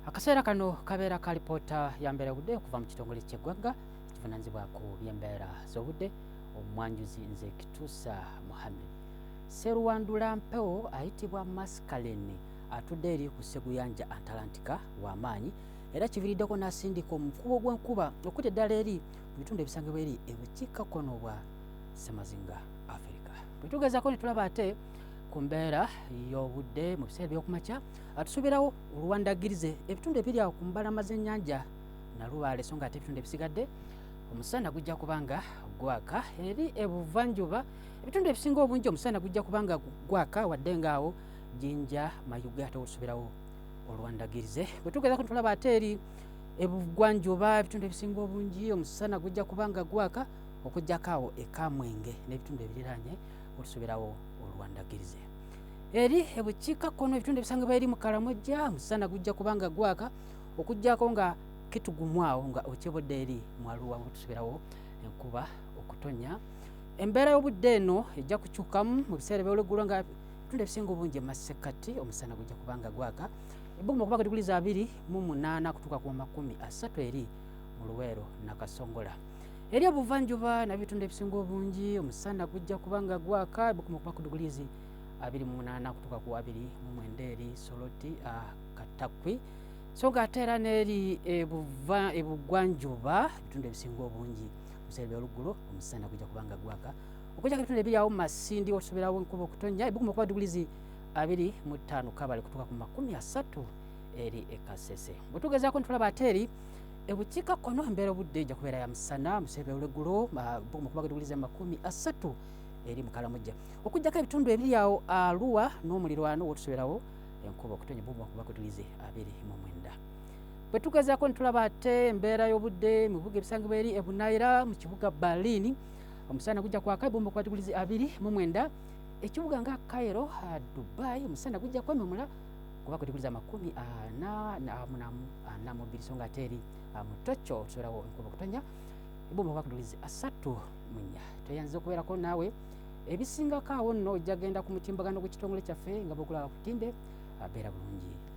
Akaseera kano kabeera ka lipoota ya mbeera budde okuva mu kitongole ky'eggwanga ekivunaanyizibwa ku by'embeera z'obudde. Omwanjuzi nze Kituusa Mohammed. Sseruwandula mpewo ayitibwa Maskaleni atudde eri ku Sseguyanja Atalantika w'amaanyi era kiviiriddeko n'asindika omukubo gw'enkuba okuli eddala eri mu bitundu ebisangibwa eri ebukiikakkono bwa Ssemazinga Africa. Bwe tugezaako ne tulaba ate ku mbeera y'obudde mu biseera by'okumakya atusuubirawo oluwandagirize ebitundu ebiri awo ku mbalama z'ennyanja Nalubaale so ng'ate ebitundu ebisigadde omusana gujja kubanga gwaka eri ebuvanjuba ebitundu ebisinga obungi omusana gujja kubanga gwaka wadde ng'awo Jinja Mayuge ate olusubirawo oluwandagirize. Bwe tugezaako tulaba ate eri ebugwanjuba ebitundu ebisinga obungi omusana gujja kubanga gwaka okuggyako awo Kamwenge n'ebitundu ebiriraanye olusubirawo oluwandagirize. Eri ebukiikakkono ebitundu ebisangibwa eri mu Kalamojja omusana gujja kubanga gwaka okuggyako nga kitugumwawo nga okyebodde eri mu Arua otusubirawo enkuba okutonya. Embeera y'obudde eno ejja kukyukamu mu biseera by'olweggulo nga ebitundu ebisinga obungi e Masekati omusana gujja kubanga gwaka ebbuguma okuba diguli za 28 kutuuka ku 30 eri mu Luweero Nakasongola. Eri ebuvanjuba n'ebitundu ebisinga obungi omusana gujja kubanga gwaka ebbuguma okuba ku diguli 28 kutuuka ku 29 eri Soroti Katakwi. So ng'ate era n'eri ebugwanjuba ebitundu ebisinga obungi mu biseera by'oluggulo omusana gujja kubanga gwaka okujjako ebitundu ebiri awo Masindi olusubirawo enkuba okutonya ebbuguma okuba diguli 25 Kabale kutuuka ku 30 eri Kasese. Bwe tugezaako ntulaba ate eri ebukiikakkono embeera obudde ejja kubeera ya musana mu biseera by'olweggulo ebbuguma okuba diguli 30 eri mu Kalamojja okujjako ebitundu ebiri awo Arua n'omuliraano wotusubirawo enkuba okutonya ebbuguma okuba diguli 29. Bwe tugezaako ntulaba ate embeera y'obudde mu bibuga ebisangibwa eri ebunaayira mu kibuga Berlin omusana gujja kwaka ebbuguma okuba diguli 29. Ekibuga nga Cairo Dubai omusana gujja kwememula kuba ku diguli 42 so ng'ate eri mu Tokyo otusubirawo enkuba okutonya ebbuguma okuba diguli 34. Toyanziza okubeerako naawe ebisingako awo nno ojja genda ku mutimbagano gw'ekitongole kyaffe nga bw'okulaba ku timbe abeera bulungi.